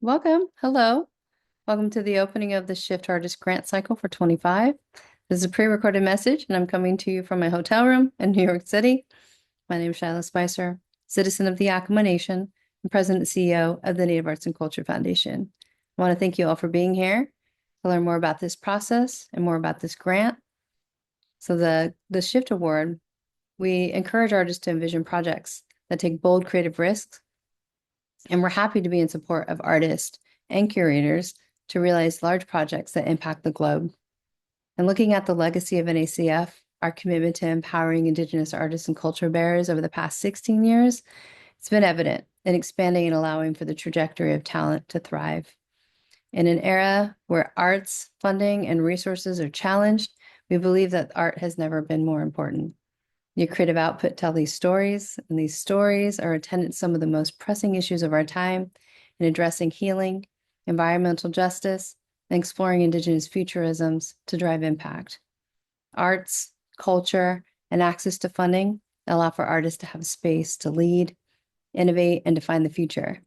Welcome. Hello. Welcome to the opening of the Shift Artist Grant Cycle for 25. This is a pre-recorded message, and I'm coming to you from my hotel room in New York City. My name is Shyla Spicer, citizen of the Yakama Nation and President and CEO of the Native Arts and Culture Foundation. I want to thank you all for being here to learn more about this process and more about this grant. So the Shift Award, we encourage artists to envision projects that take bold creative risks, and we're happy to be in support of artists and curators to realize large projects that impact the globe. And looking at the legacy of NACF, our commitment to empowering Indigenous artists and culture bearers over the past 16 years, it's been evident in expanding and allowing for the trajectory of talent to thrive. In an era where arts, funding, and resources are challenged, we believe that art has never been more important. Your creative output tell these stories, and these stories are attendant to some of the most pressing issues of our time in addressing healing, environmental justice, and exploring Indigenous futurisms to drive impact. Arts, culture, and access to funding allow for artists to have space to lead, innovate, and define the future.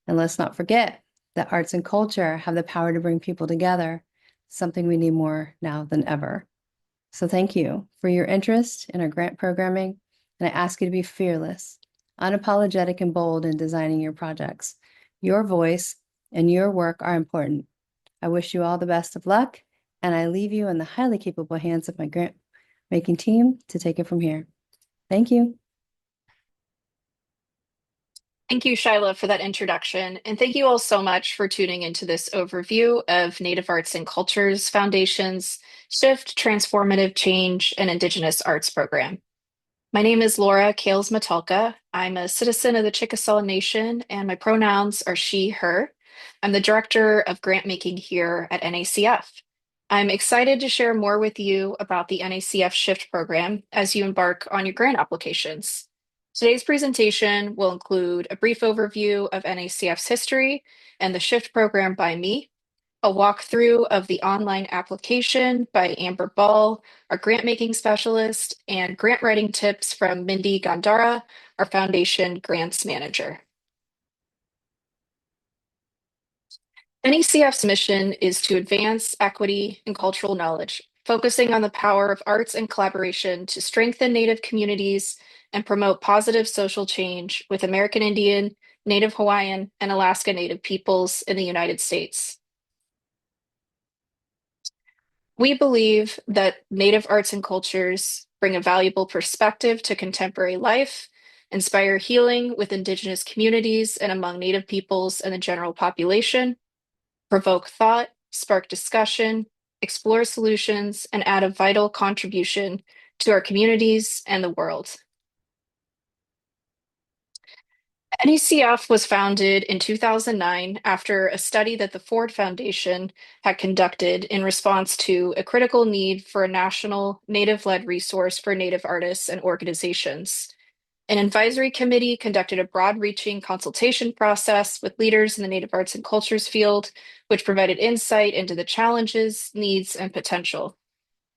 And let's not forget that arts and culture have the power to bring people together, something we need more now than ever. So thank you for your interest in our grant programming, and I ask you to be fearless, unapologetic, and bold in designing your projects. Your voice and your work are important. I wish you all the best of luck, and I leave you in the highly capable hands of my grant making team to take it from here. Thank you. Thank you, Shyla, for that introduction. And thank you all so much for tuning into this overview of Native Arts and Cultures Foundation's Shift, Transformative Change, and Indigenous Arts Program. My name is Laura Kales Matalka. I'm a citizen of the Chickasaw Nation, and my pronouns are she, her. I'm the Director of Grant Making here at NACF. I'm excited to share more with you about the NACF Shift program as you embark on your grant applications. Today's presentation will include a brief overview of NACF's history and the Shift program by me, a walkthrough of the online application by Amber Ball, our grant making specialist, and grant writing tips from Mindy Gandara, our foundation grants manager. NACF's mission is to advance equity and cultural knowledge, focusing on the power of arts and collaboration to strengthen Native communities and promote positive social change with American Indian, Native Hawaiian, and Alaska Native peoples in the United States. We believe that Native arts and cultures bring a valuable perspective to contemporary life, inspire healing with Indigenous communities and among Native peoples and the general population, provoke thought, spark discussion, explore solutions, and add a vital contribution to our communities and the world. NACF was founded in 2009 after a study that the Ford Foundation had conducted in response to a critical need for a national Native-led resource for Native artists and organizations. An advisory committee conducted a broad-reaching consultation process with leaders in the Native arts and cultures field, which provided insight into the challenges, needs, and potential.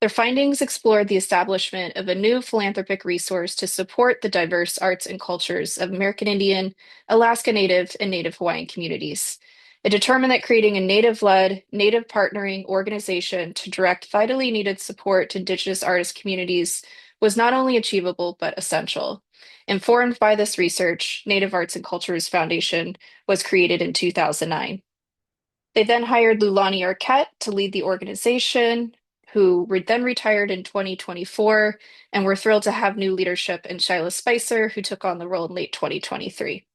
Their findings explored the establishment of a new philanthropic resource to support the diverse arts and cultures of American Indian, Alaska Native, and Native Hawaiian communities. It determined that creating a Native-led, Native partnering organization to direct vitally needed support to Indigenous artist communities was not only achievable, but essential. Informed by this research, Native Arts and Cultures Foundation was created in 2009. They then hired Lulani Arquette to lead the organization, who then retired in 2024, and we're thrilled to have new leadership in Shyla Spicer, who took on the role in late 2023.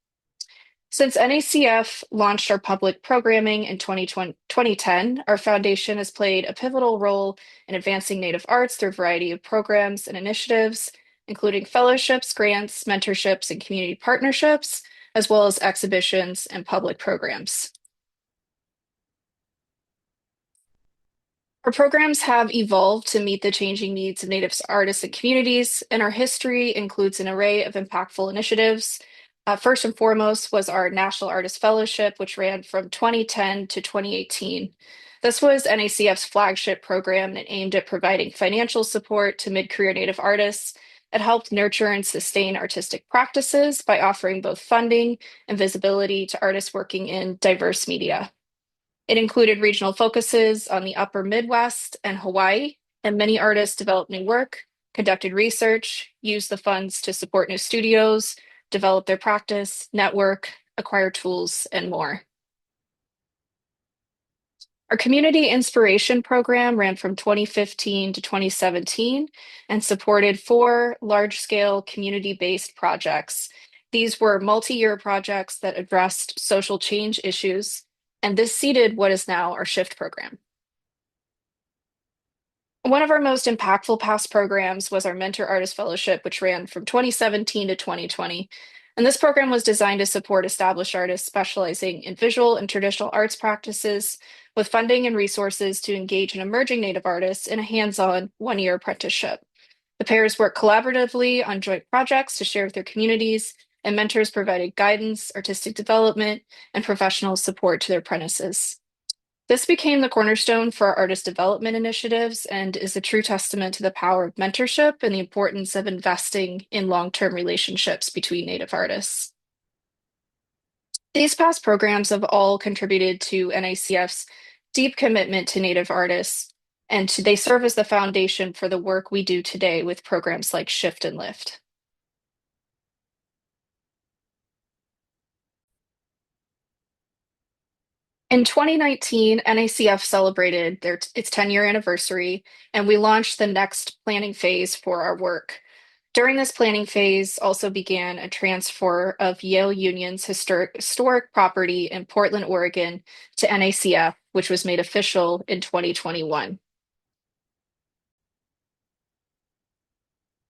Since NACF launched our public programming in 2010, our foundation has played a pivotal role in advancing Native arts through a variety of programs and initiatives, including fellowships, grants, mentorships, and community partnerships, as well as exhibitions and public programs. Our programs have evolved to meet the changing needs of Native artists and communities, and our history includes an array of impactful initiatives. First and foremost was our National Artist Fellowship, which ran from 2010 to 2018. This was NACF's flagship program and aimed at providing financial support to mid-career Native artists It helped nurture and sustain artistic practices by offering both funding and visibility to artists working in diverse media. It included regional focuses on the upper Midwest and Hawaii, and many artists developed new work, conducted research, used the funds to support new studios, develop their practice, network, acquire tools, and more. Our Community Inspiration Program ran from 2015 to 2017 and supported four large-scale community-based projects. These were multi-year projects that addressed social change issues, and this seeded what is now our SHIFT program. One of our most impactful past programs was our Mentor Artist Fellowship, which ran from 2017 to 2020. And this program was designed to support established artists specializing in visual and traditional arts practices with funding and resources to engage in emerging Native artists in a hands-on one-year apprenticeship. The pairs worked collaboratively on joint projects to share with their communities, and mentors provided guidance, artistic development, and professional support to their apprentices. This became the cornerstone for our artist development initiatives and is a true testament to the power of mentorship and the importance of investing in long-term relationships between Native artists. These past programs have all contributed to NACF's deep commitment to Native artists, and they serve as the foundation for the work we do today with programs like Shift and Lift. In 2019, NACF celebrated its 10-year anniversary, and we launched the next planning phase for our work. During this planning phase also began a transfer of Yale Union's historic property in Portland, Oregon to NACF, which was made official in 2021.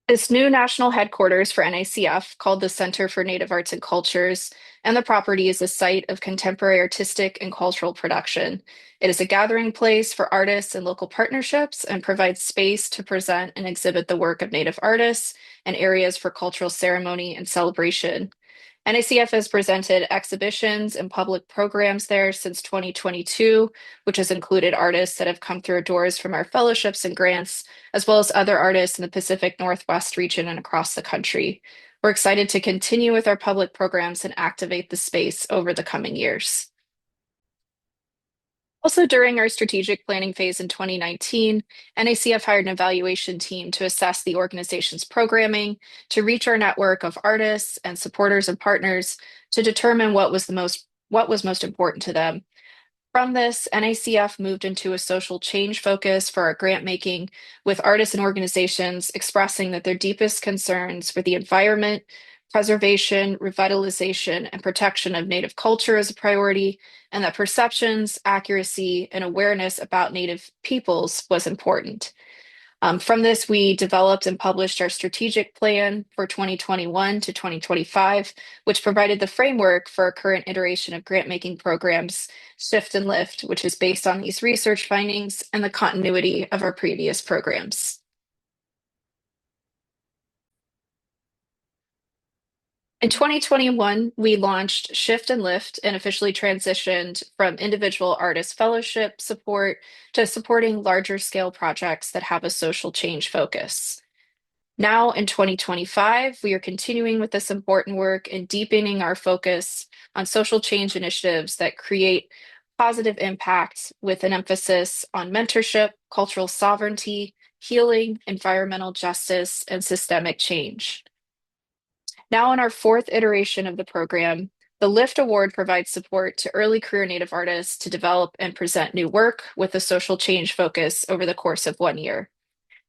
This new national headquarters for NACF, called the Center for Native Arts and Cultures, and the property is a site of contemporary artistic and cultural production. It is a gathering place for artists and local partnerships and provides space to present and exhibit the work of Native artists and areas for cultural ceremony and celebration. NACF has presented exhibitions and public programs there since 2022, which has included artists that have come through our doors from our fellowships and grants, as well as other artists in the Pacific Northwest region and across the country. We're excited to continue with our public programs and activate the space over the coming years. Also, during our strategic planning phase in 2019, NACF hired an evaluation team to assess the organization's programming, to reach our network of artists and supporters and partners to determine what was most important to them. From this, NACF moved into a social change focus for our grant making, with artists and organizations expressing that their deepest concerns were the environment, preservation, revitalization, and protection of Native culture as a priority, and that perceptions, accuracy, and awareness about Native peoples was important. From this, we developed and published our strategic plan for 2021 to 2025, which provided the framework for our current iteration of grant-making programs, Shift and Lift, which is based on these research findings and the continuity of our previous programs. In 2021, we launched Shift and Lift and officially transitioned from individual artist fellowship support to supporting larger scale projects that have a social change focus. Now in 2025, we are continuing with this important work and deepening our focus on social change initiatives that create positive impacts with an emphasis on mentorship, cultural sovereignty, healing, environmental justice, and systemic change. Now, in our fourth iteration of the program, the LIFT Award provides support to early career Native artists to develop and present new work with a social change focus over the course of 1 year.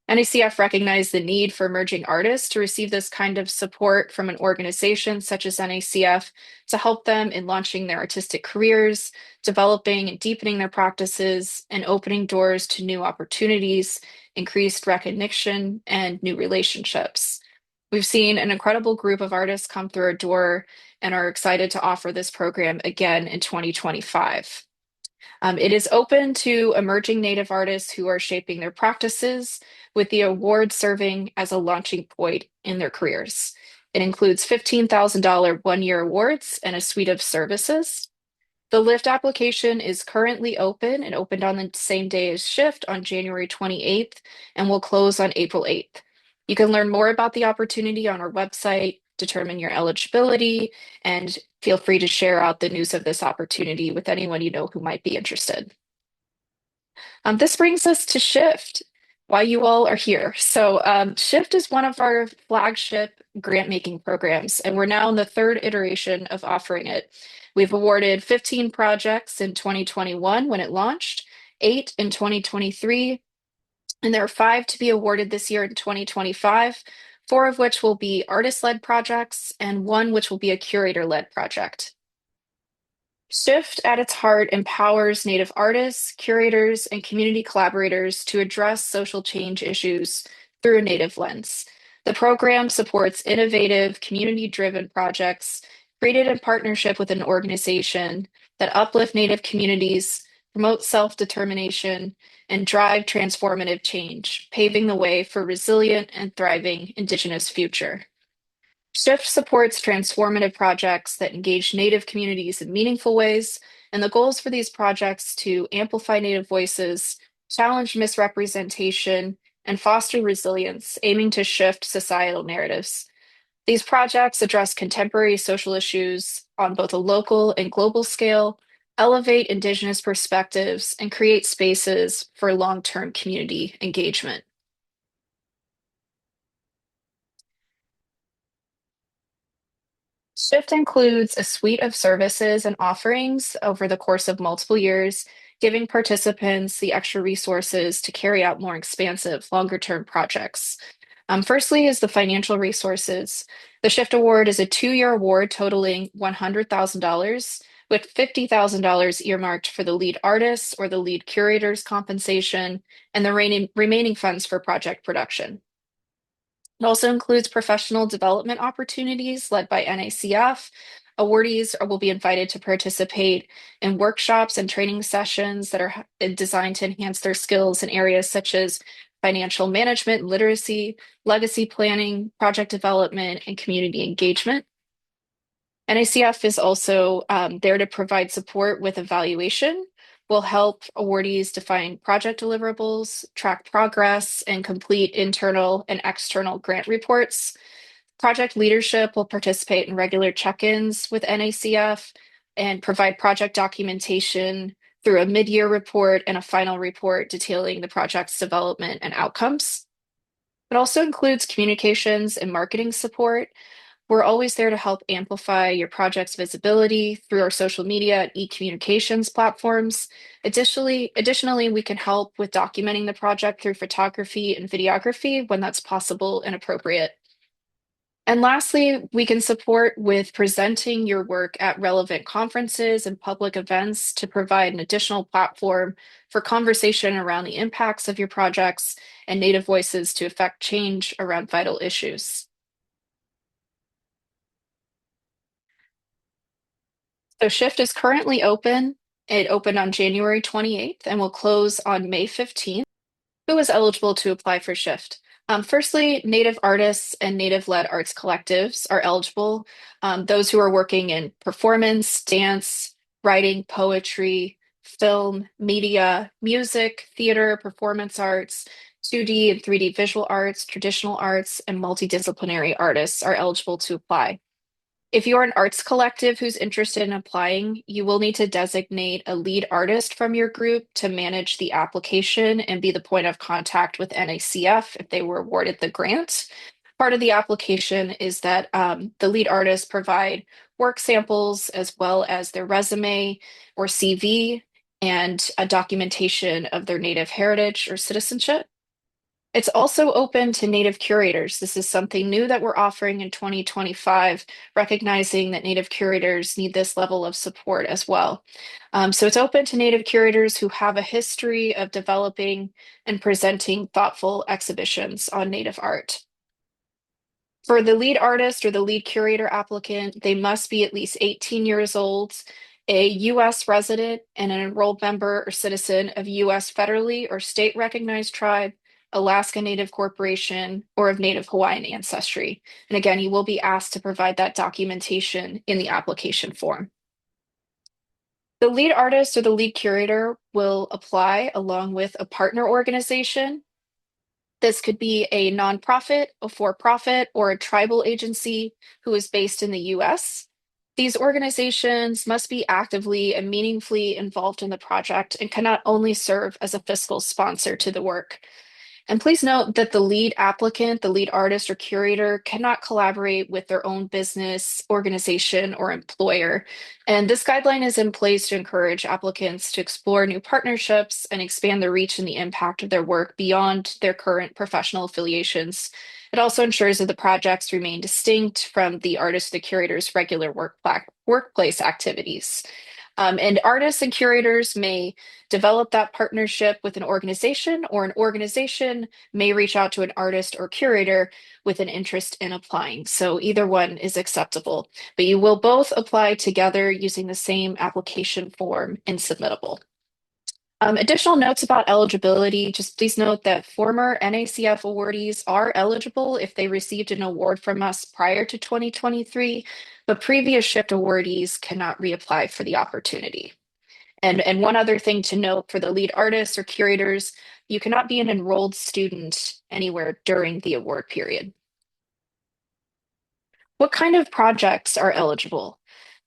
NACF recognized the need for emerging artists to receive this kind of support from an organization such as NACF to help them in launching their artistic careers, developing and deepening their practices, and opening doors to new opportunities, increased recognition, and new relationships. We've seen an incredible group of artists come through our door and are excited to offer this program again in 2025. It is open to emerging Native artists who are shaping their practices, with the award serving as a launching point in their careers. It includes $15,000 one-year awards and a suite of services. The LIFT application is currently open and opened on the same day as Shift on January 28th and will close on April 8th. You can learn more about the opportunity on our website, determine your eligibility, and feel free to share out the news of this opportunity with anyone you know who might be interested. This brings us to Shift, why you all are here. Shift is one of our flagship grant making programs, and we're now in the third iteration of offering it. We've awarded 15 projects in 2021 when it launched, 8 in 2023, and there are 5 to be awarded this year in 2025, 4 of which will be artist-led projects, and 1 which will be a curator-led project. Shift at its heart empowers Native artists, curators, and community collaborators to address social change issues through a Native lens. The program supports innovative, community-driven projects created in partnership with an organization that uplift Native communities, promote self-determination, and drive transformative change, paving the way for resilient and thriving Indigenous future. Shift supports transformative projects that engage Native communities in meaningful ways, and the goals for these projects to amplify Native voices, challenge misrepresentation, and foster resilience, aiming to shift societal narratives. These projects address contemporary social issues on both a local and global scale, elevate Indigenous perspectives, and create spaces for long-term community engagement. Shift includes a suite of services and offerings over the course of multiple years, giving participants the extra resources to carry out more expansive, longer-term projects. Firstly, is the financial resources. The Shift Award is a 2-year award totaling $100,000, with $50,000 earmarked for the lead artist or the lead curator's compensation, and the remaining funds for project production. It also includes professional development opportunities led by NACF. Awardees will be invited to participate in workshops and training sessions that are designed to enhance their skills in areas such as financial management, literacy, legacy planning, project development, and community engagement. NACF is also there to provide support with evaluation, will help awardees define project deliverables, track progress, and complete internal and external grant reports. Project leadership will participate in regular check-ins with NACF and provide project documentation through a mid-year report and a final report detailing the project's development and outcomes. It also includes communications and marketing support. We're always there to help amplify your project's visibility through our social media and e-communications platforms. Additionally, we can help with documenting the project through photography and videography when that's possible and appropriate. And lastly, we can support with presenting your work at relevant conferences and public events to provide an additional platform for conversation around the impacts of your projects and Native voices to affect change around vital issues. So Shift is currently open. It opened on January 28th and will close on May 15th. Who is eligible to apply for Shift? Firstly, Native artists and Native-led arts collectives are eligible. Those who are working in performance, dance, writing, poetry, film, media, music, theater, performance arts, 2D and 3D visual arts, traditional arts, and multidisciplinary artists are eligible to apply. If you're an arts collective who's interested in applying, you will need to designate a lead artist from your group to manage the application and be the point of contact with NACF if they were awarded the grant. Part of the application is that the lead artists provide work samples as well as their resume or CV and a documentation of their Native heritage or citizenship. It's also open to Native curators. This is something new that we're offering in 2025, recognizing that Native curators need this level of support as well. So it's open to Native curators who have a history of developing and presenting thoughtful exhibitions on Native art. For the lead artist or the lead curator applicant, they must be at least 18 years old, a U.S. resident, and an enrolled member or citizen of U.S. federally or state recognized tribe, Alaska Native Corporation, or of Native Hawaiian ancestry. And again, you will be asked to provide that documentation in the application form. The lead artist or the lead curator will apply along with a partner organization. This could be a nonprofit, a for-profit, or a tribal agency who is based in the US. These organizations must be actively and meaningfully involved in the project and cannot only serve as a fiscal sponsor to the work. And please note that the lead applicant, the lead artist or curator cannot collaborate with their own business, organization, or employer. And this guideline is in place to encourage applicants to explore new partnerships and expand the reach and the impact of their work beyond their current professional affiliations. It also ensures that the projects remain distinct from the artist, the curator's regular workplace activities. And artists and curators may develop that partnership with an organization, or an organization may reach out to an artist or curator with an interest in applying. So either one is acceptable, but you will both apply together using the same application form in Submittable. Additional notes about eligibility, just please note that former NACF awardees are eligible if they received an award from us prior to 2023, but previous shift awardees cannot reapply for the opportunity. And one other thing to note for the lead artists or curators, you cannot be an enrolled student anywhere during the award period. What kind of projects are eligible?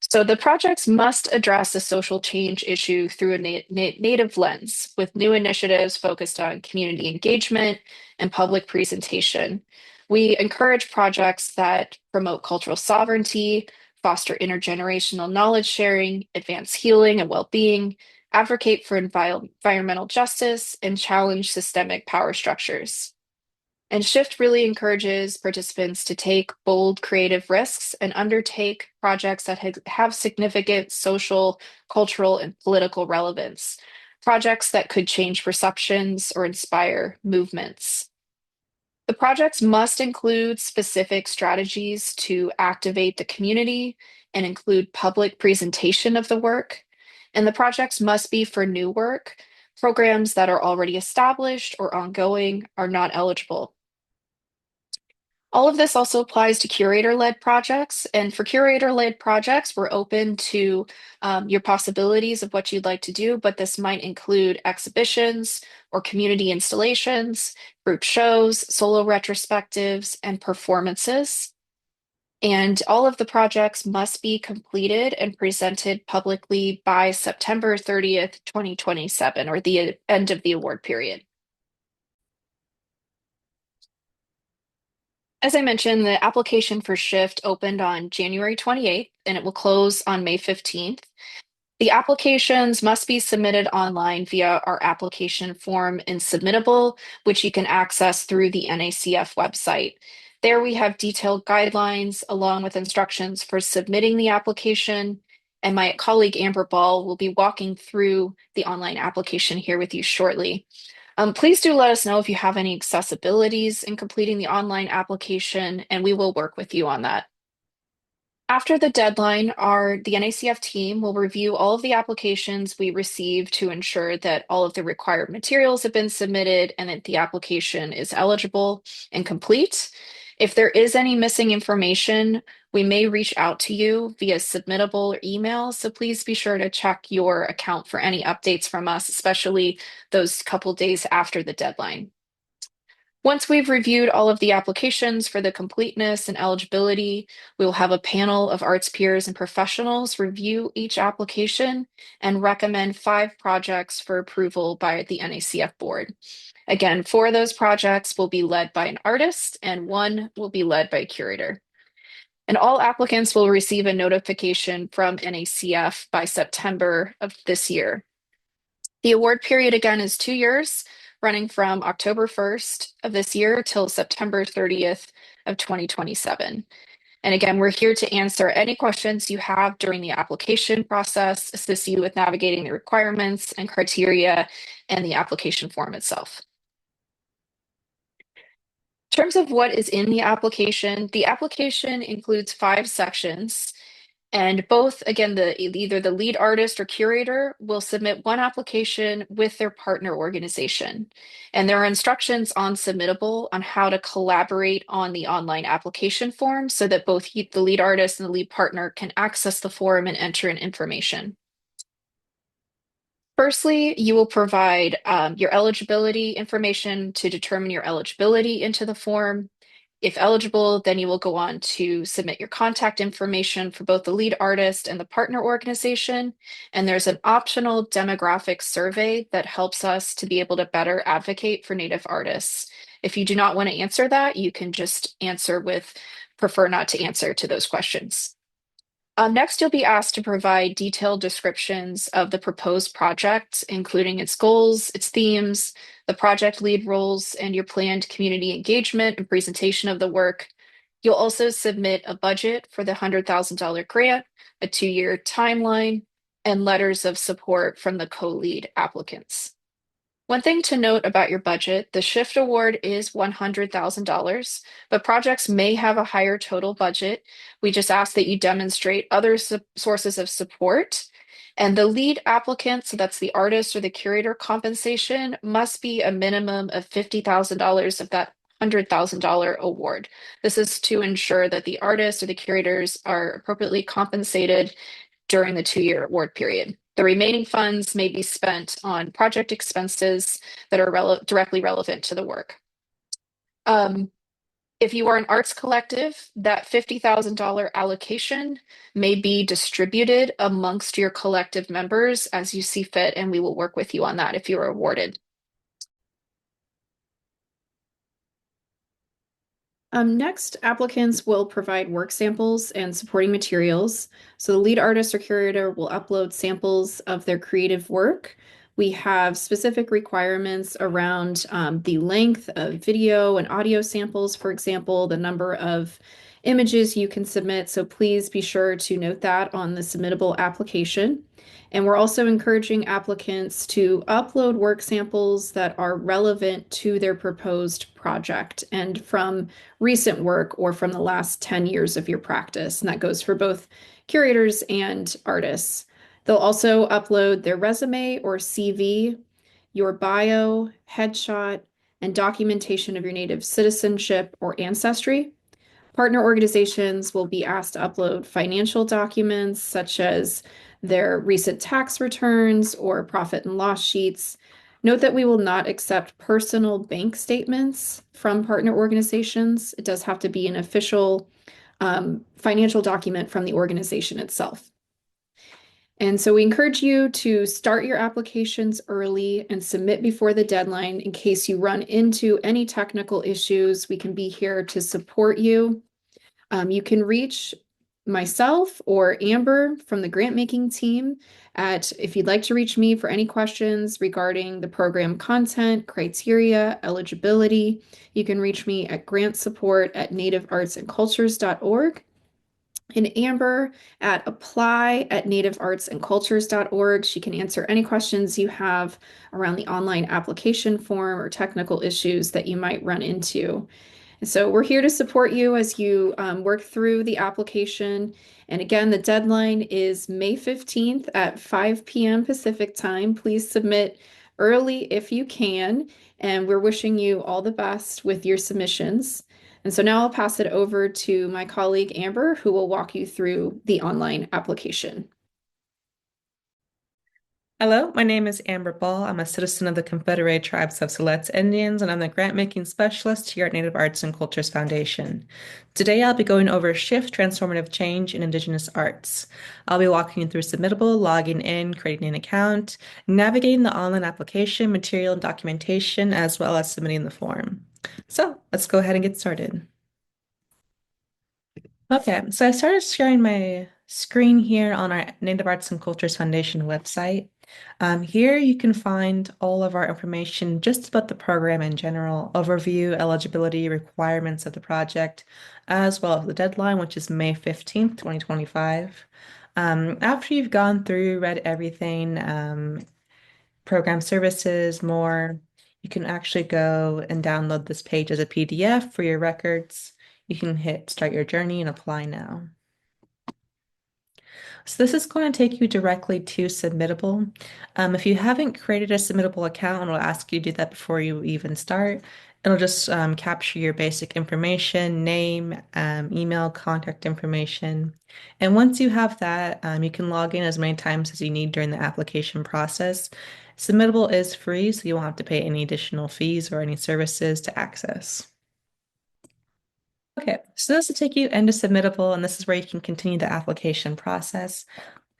So the projects must address a social change issue through a native lens, with new initiatives focused on community engagement and public presentation. We encourage projects that promote cultural sovereignty, foster intergenerational knowledge sharing, advance healing and well-being, advocate for environmental justice, and challenge systemic power structures. And Shift really encourages participants to take bold, creative risks and undertake projects that have significant social, cultural, and political relevance. Projects that could change perceptions or inspire movements. The projects must include specific strategies to activate the community and include public presentation of the work. And the projects must be for new work. Programs that are already established or ongoing are not eligible. All of this also applies to curator-led projects. And for curator-led projects, we're open to your possibilities of what you'd like to do, but this might include exhibitions or community installations, group shows, solo retrospectives, and performances. And all of the projects must be completed and presented publicly by September 30th, 2027, or the end of the award period. As I mentioned, the application for Shift opened on January 28th and it will close on May 15th. The applications must be submitted online via our application form in Submittable, which you can access through the NACF website. There we have detailed guidelines along with instructions for submitting the application. And my colleague Amber Ball will be walking through the online application here with you shortly. Please do let us know if you have any accessibilities in completing the online application, and we will work with you on that. After the deadline, the NACF team will review all of the applications we receive to ensure that all of the required materials have been submitted and that the application is eligible and complete. If there is any missing information, we may reach out to you via Submittable or email, so please be sure to check your account for any updates from us, especially those couple days after the deadline. Once we've reviewed all of the applications for the completeness and eligibility, we will have a panel of arts peers and professionals review each application and recommend 5 projects for approval by the NACF board. Again, 4 of those projects will be led by an artist and 1 will be led by a curator. And all applicants will receive a notification from NACF by September of this year. The award period again is 2 years, running from October 1st of this year till September 30th of 2027. And again, we're here to answer any questions you have during the application process, assist you with navigating the requirements and criteria and the application form itself. In terms of what is in the application includes 5 sections. And both, again, either the lead artist or curator will submit one application with their partner organization. And there are instructions on Submittable on how to collaborate on the online application form so that both the lead artist and the lead partner can access the form and enter in information. Firstly, you will provide your eligibility information to determine your eligibility into the form. If eligible, then you will go on to submit your contact information for both the lead artist and the partner organization. And there's an optional demographic survey that helps us to be able to better advocate for Native artists. If you do not want to answer that, you can just answer with prefer not to answer to those questions. Next, you'll be asked to provide detailed descriptions of the proposed project, including its goals, its themes, the project lead roles, and your planned community engagement and presentation of the work. You'll also submit a budget for the $100,000 grant, a 2-year timeline, and letters of support from the co-lead applicants. One thing to note about your budget, the SHIFT award is $100,000, but projects may have a higher total budget. We just ask that you demonstrate other sources of support. And the lead applicant, so that's the artist or the curator compensation, must be a minimum of $50,000 of that $100,000 award. This is to ensure that the artist or the curators are appropriately compensated during the 2-year award period. The remaining funds may be spent on project expenses that are directly relevant to the work. Um, if you are an arts collective, that $50,000 allocation may be distributed amongst your collective members as you see fit, and we will work with you on that if you are awarded. Next, applicants will provide work samples and supporting materials. So the lead artist or curator will upload samples of their creative work. We have specific requirements around the length of video and audio samples, for example, the number of images you can submit. So please be sure to note that on the submittable application. And we're also encouraging applicants to upload work samples that are relevant to their proposed project and from recent work or from the last 10 years of your practice. And that goes for both curators and artists. They'll also upload their resume or CV, your bio, headshot, and documentation of your native citizenship or ancestry. Partner organizations will be asked to upload financial documents such as their recent tax returns or profit and loss sheets. Note that we will not accept personal bank statements from partner organizations. It does have to be an official financial document from the organization itself. And so we encourage you to start your applications early and submit before the deadline in case you run into any technical issues. We can be here to support you. You can reach myself or Amber from the grant making team if you'd like to reach me for any questions regarding the program content, criteria, eligibility, you can reach me at grantsupport@nativeartsandcultures.org and Amber at apply@nativeartsandcultures.org. She can answer any questions you have around the online application form or technical issues that you might run into. So we're here to support you as you work through the application. And again, the deadline is May 15th at 5 p.m. Pacific time. Please submit early if you can. And we're wishing you all the best with your submissions. And so now I'll pass it over to my colleague Amber, who will walk you through the online application. Hello, my name is Amber Ball. I'm a citizen of the Confederated Tribes of Siletz Indians, and I'm the grant-making specialist here at Native Arts and Cultures Foundation. Today, I'll be going over SHIFT Transformative Change in Indigenous Arts. I'll be walking you through Submittable, logging in, creating an account, navigating the online application, material and documentation, as well as submitting the form. So let's go ahead and get started. Okay, so I started sharing my screen here on our Native Arts and Cultures Foundation website. Here you can find all of our information just about the program in general, overview, eligibility, requirements of the project, as well as the deadline, which is May 15th, 2025. After you've gone through, read everything, program services, more, you can actually go and download this page as a PDF for your records. You can hit Start Your Journey and Apply Now. So this is going to take you directly to Submittable. If you haven't created a Submittable account, it'll ask you to do that before you even start. It'll just capture your basic information, name, email, contact information. And once you have that, you can log in as many times as you need during the application process. Submittable is free, so you won't have to pay any additional fees or any services to access. Okay, so this will take you into Submittable, and this is where you can continue the application process.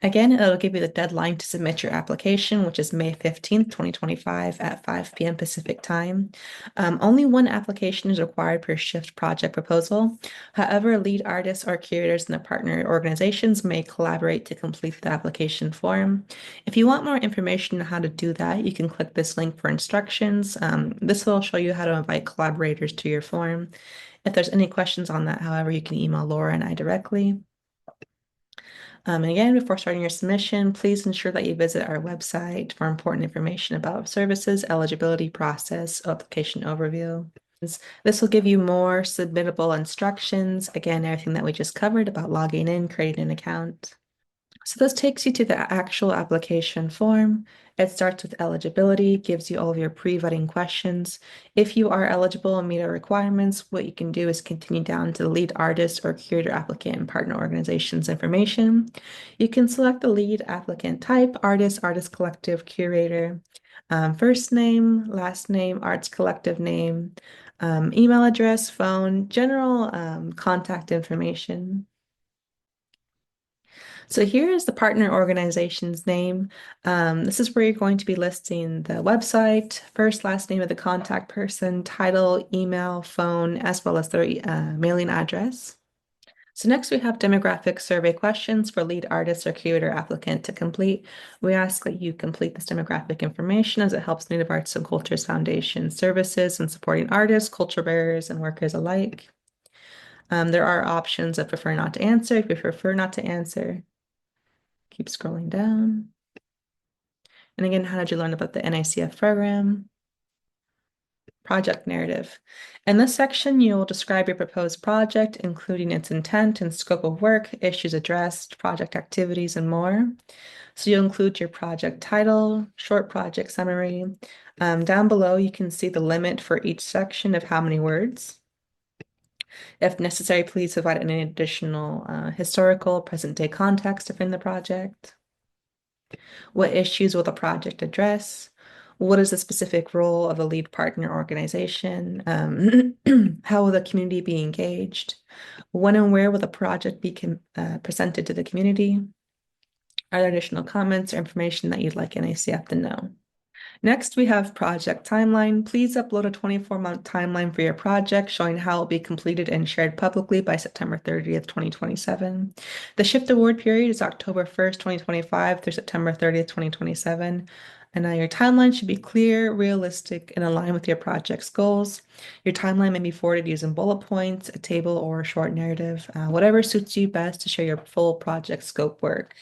Again, it'll give you the deadline to submit your application, which is May 15th, 2025 at 5 p.m. Pacific time. Only one application is required per shift project proposal. However, lead artists or curators in the partner organizations may collaborate to complete the application form. If you want more information on how to do that, you can click this link for instructions. This will show you how to invite collaborators to your form. If there's any questions on that, however, you can email Laura and I directly. And again, before starting your submission, please ensure that you visit our website for important information about services, eligibility process, application overview. This will give you more submittable instructions. Again, everything that we just covered about logging in, creating an account. So this takes you to the actual application form. It starts with eligibility, gives you all of your pre-vetting questions. If you are eligible and meet our requirements, what you can do is continue down to the lead artist or curator applicant and partner organization's information. You can select the lead applicant type, artist, artist collective, curator, first name, last name, arts collective name, email address, phone, general contact information. So here is the partner organization's name. This is where you're going to be listing the website, first, last name of the contact person, title, email, phone, as well as their mailing address. So next we have demographic survey questions for lead artist or curator applicant to complete. We ask that you complete this demographic information as it helps Native Arts and Cultures Foundation services in supporting artists, culture bearers, and workers alike. There are options of prefer not to answer. If you prefer not to answer, keep scrolling down. And again, how did you learn about the NICF program? Project narrative. In this section, you will describe your proposed project, including its intent and scope of work, issues addressed, project activities, and more. So you'll include your project title, short project summary. Down below, you can see the limit for each section of how many words. If necessary, please provide any additional historical, present-day context to frame the project. What issues will the project address? What is the specific role of the lead partner organization? How will the community be engaged? When and where will the project be presented to the community? Are there additional comments or information that you'd like NACF to know? Next, we have project timeline. Please upload a 24-month timeline for your project showing how it will be completed and shared publicly by September 30th, 2027. The shift award period is October 1st, 2025 through September 30th, 2027. And your timeline should be clear, realistic, and aligned with your project's goals. Your timeline may be forwarded using bullet points, a table, or a short narrative, whatever suits you best to share your full project scope work.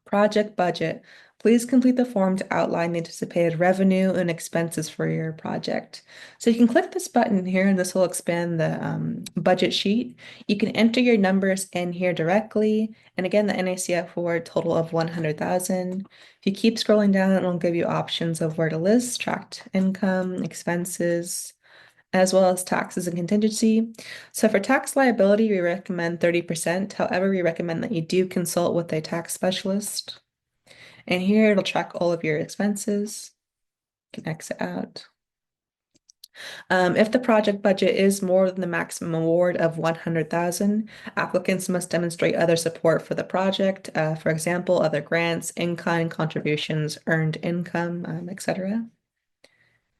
Project budget. Please complete the form to outline the anticipated revenue and expenses for your project. So you can click this button here and this will expand the budget sheet. You can enter your numbers in here directly. And again, the NACF award total of 100,000. If you keep scrolling down, it'll give you options of where to list, tracked income, expenses, as well as taxes and contingency. So for tax liability, we recommend 30%. However, we recommend that you do consult with a tax specialist. And here it'll track all of your expenses. You can exit out. If the project budget is more than the maximum award of 100,000, applicants must demonstrate other support for the project. For example, other grants, in-kind contributions, earned income, etc.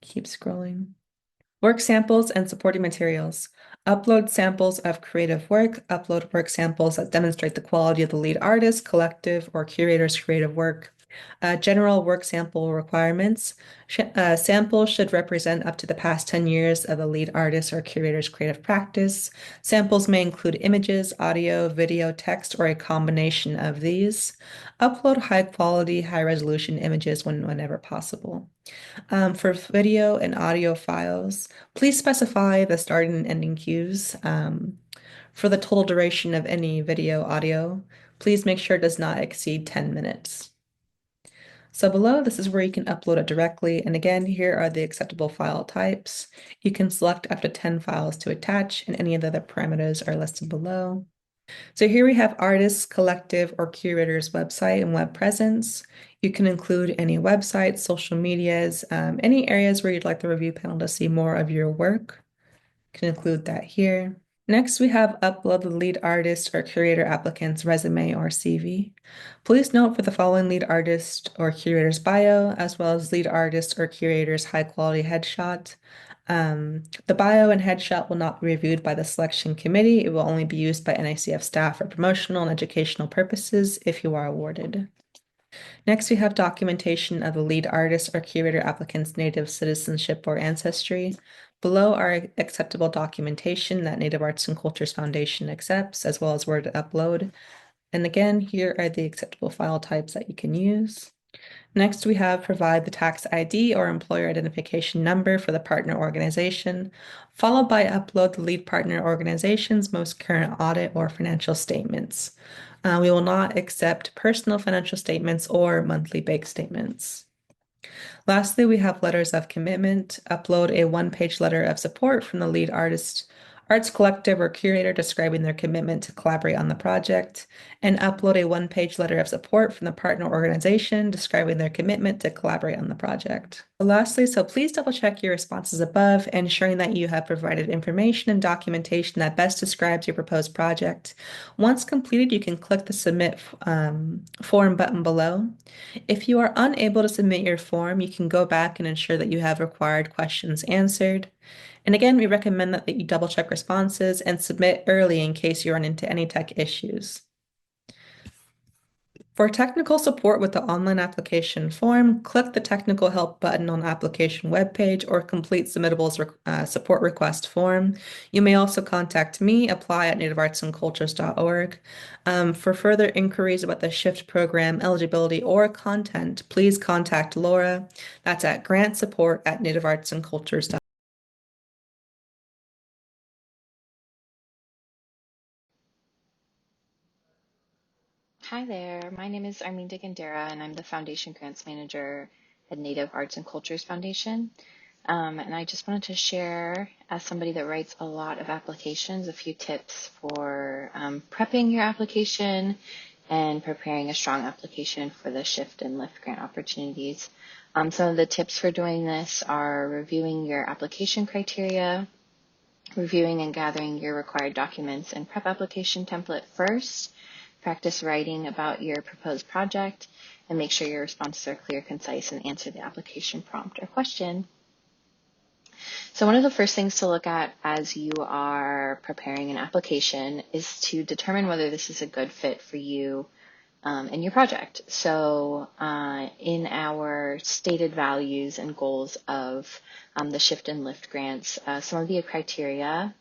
Keep scrolling. Work samples and supporting materials. Upload samples of creative work. Upload work samples that demonstrate the quality of the lead artist, collective, or curator's creative work. General work sample requirements. Samples should represent up to the past 10 years of the lead artist or curator's creative practice. Samples may include images, audio, video, text, or a combination of these. Upload high quality, high resolution images whenever possible. For video and audio files, please specify the starting and ending cues. For the total duration of any video audio, please make sure it does not exceed 10 minutes. So below, this is where you can upload it directly. And again, here are the acceptable file types. You can select up to 10 files to attach, and any of the other parameters are listed below. So here we have artists, collective, or curator's website and web presence. You can include any websites, social medias, any areas where you'd like the review panel to see more of your work. You can include that here. Next, we have upload the lead artist or curator applicant's resume or CV. Please note for the following lead artist or curator's bio, as well as lead artist or curator's high-quality headshot. The bio and headshot will not be reviewed by the selection committee. It will only be used by NACF staff for promotional and educational purposes if you are awarded. Next, we have documentation of the lead artist or curator applicant's native citizenship or ancestry. Below are acceptable documentation that Native Arts and Cultures Foundation accepts, as well as where to upload. And again, here are the acceptable file types that you can use. Next, we have provide the tax ID or employer identification number for the partner organization, followed by upload the lead partner organization's most current audit or financial statements. We will not accept personal financial statements or monthly bank statements. Lastly, we have letters of commitment. Upload a one-page letter of support from the lead artist, arts collective, or curator describing their commitment to collaborate on the project, and upload a one-page letter of support from the partner organization describing their commitment to collaborate on the project. Lastly, so please double check your responses above, ensuring that you have provided information and documentation that best describes your proposed project. Once completed, you can click the Submit form button below. If you are unable to submit your form, you can go back and ensure that you have required questions answered. And again, we recommend that you double check responses and submit early in case you run into any tech issues. For technical support with the online application form, click the technical help button on the application webpage or complete Submittable's support request form. You may also contact me, apply@nativeartsandcultures.org. For further inquiries about the SHIFT program, eligibility, or content, please contact Laura. That's at grantsupport@nativeartsandcultures.org. Hi there, my name is Armin Digandera and I'm the Foundation Grants Manager at Native Arts and Cultures Foundation. And I just wanted to share, as somebody that writes a lot of applications, a few tips for prepping your application and preparing a strong application for the SHIFT and LIFT grant opportunities. Some of the tips for doing this are reviewing your application criteria, reviewing and gathering your required documents and prep application template first, practice writing about your proposed project, and make sure your responses are clear, concise, and answer the application prompt or question. So one of the first things to look at as you are preparing an application is to determine whether this is a good fit for you and your project. So in our stated values and goals of the SHIFT and LIFT grants, some of the criteria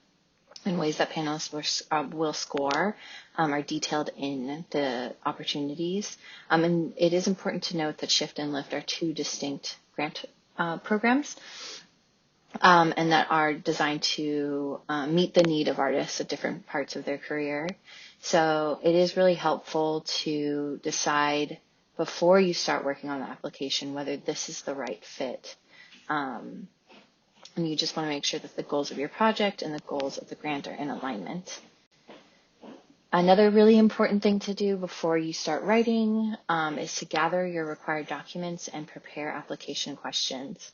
and ways that panelists will score are detailed in the opportunities. And it is important to note that SHIFT and LIFT are two distinct grant programs and that are designed to meet the need of artists at different parts of their career. So it is really helpful to decide before you start working on the application whether this is the right fit. And you just want to make sure that the goals of your project and the goals of the grant are in alignment. Another really important thing to do before you start writing is to gather your required documents and prepare application questions.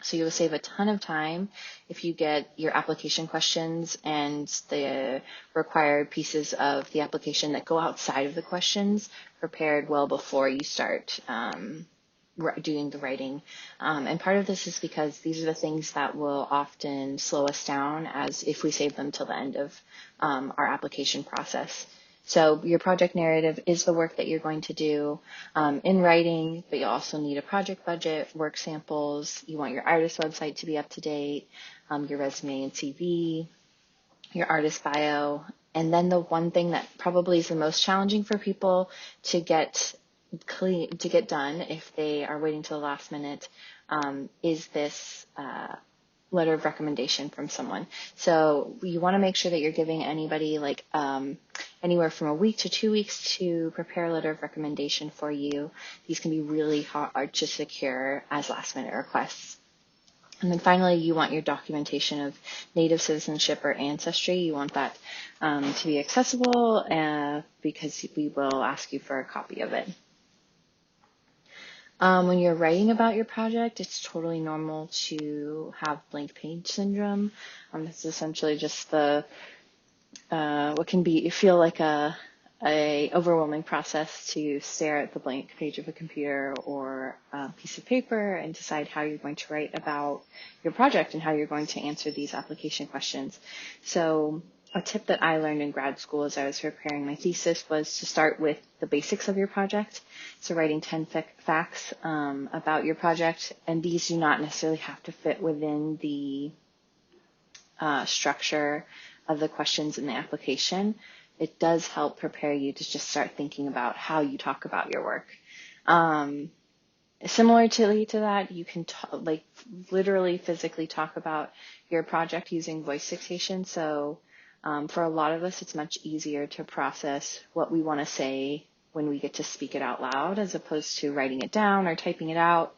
So you'll save a ton of time if you get your application questions and the required pieces of the application that go outside of the questions prepared well before you start doing the writing. And part of this is because these are the things that will often slow us down as if we save them till the end of our application process. So your project narrative is the work that you're going to do in writing, but you also need a project budget, work samples. You want your artist website to be up to date, your resume and CV, your artist bio. And then the one thing that probably is the most challenging for people to get done if they are waiting till the last minute is this letter of recommendation from someone. So you want to make sure that you're giving anybody like anywhere from a week to 2 weeks to prepare a letter of recommendation for you. These can be really hard to secure as last minute requests. And then finally, you want your documentation of Native citizenship or ancestry. You want that to be accessible because we will ask you for a copy of it. When you're writing about your project, it's totally normal to have blank page syndrome. This is essentially just the what can feel like a overwhelming process to stare at the blank page of a computer or a piece of paper and decide how you're going to write about your project and how you're going to answer these application questions. So a tip that I learned in grad school as I was preparing my thesis was to start with the basics of your project. So writing 10 facts about your project, and these do not necessarily have to fit within the structure of the questions in the application. It does help prepare you to just start thinking about how you talk about your work. Similarly to that, you can literally physically talk about your project using voice dictation. So for a lot of us, it's much easier to process what we want to say when we get to speak it out loud as opposed to writing it down or typing it out.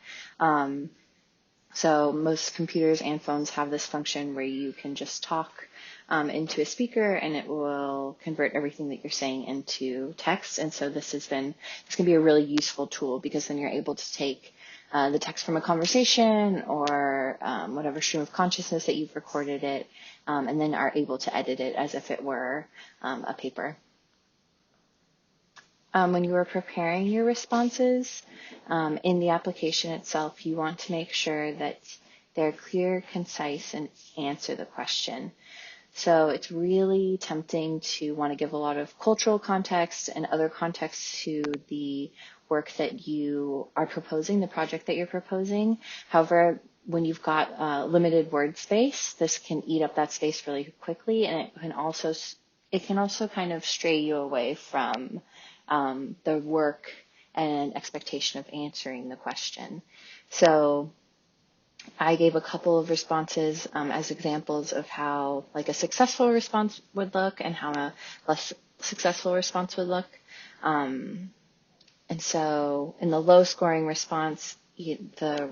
So most computers and phones have this function where you can just talk into a speaker and it will convert everything that you're saying into text. And so this can be a really useful tool because then you're able to take the text from a conversation or whatever stream of consciousness that you've recorded it, and then are able to edit it as if it were a paper. When you are preparing your responses in the application itself, you want to make sure that they're clear, concise, and answer the question. So it's really tempting to want to give a lot of cultural context and other context to the work that you are proposing, the project that you're proposing. However, when you've got limited word space, this can eat up that space really quickly, and it can also kind of stray you away from the work and expectation of answering the question. So I gave a couple of responses as examples of how like a successful response would look and how a less successful response would look. And so in the low scoring response, the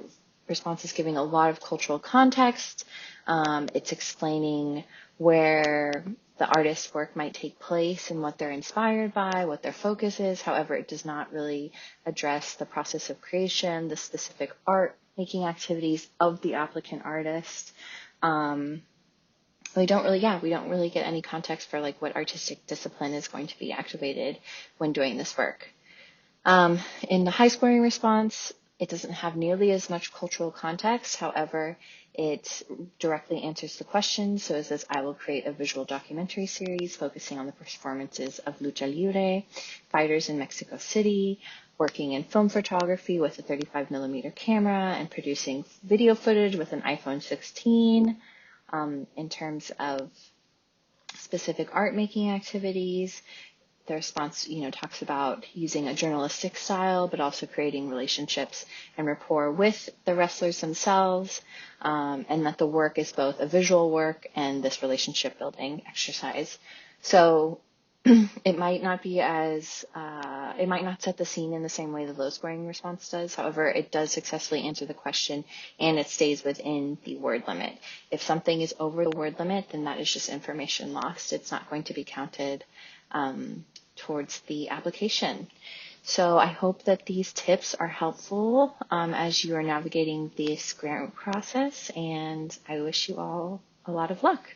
response is giving a lot of cultural context. It's explaining where the artist's work might take place and what they're inspired by, what their focus is. However, it does not really address the process of creation, the specific art making activities of the applicant artist. We don't really get any context for like what artistic discipline is going to be activated when doing this work. In the high scoring response, it doesn't have nearly as much cultural context. However, it directly answers the question. So it says, I will create a visual documentary series focusing on the performances of lucha libre, fighters in Mexico City, working in film photography with a 35mm camera, and producing video footage with an iPhone 16. In terms of specific art making activities, the response, talks about using a journalistic style, but also creating relationships and rapport with the wrestlers themselves, and that the work is both a visual work and this relationship building exercise. So it might not set the scene in the same way the low scoring response does. However, it does successfully answer the question and it stays within the word limit. If something is over the word limit, then that is just information lost. It's not going to be counted towards the application. So I hope that these tips are helpful as you are navigating this grant process, and I wish you all a lot of luck.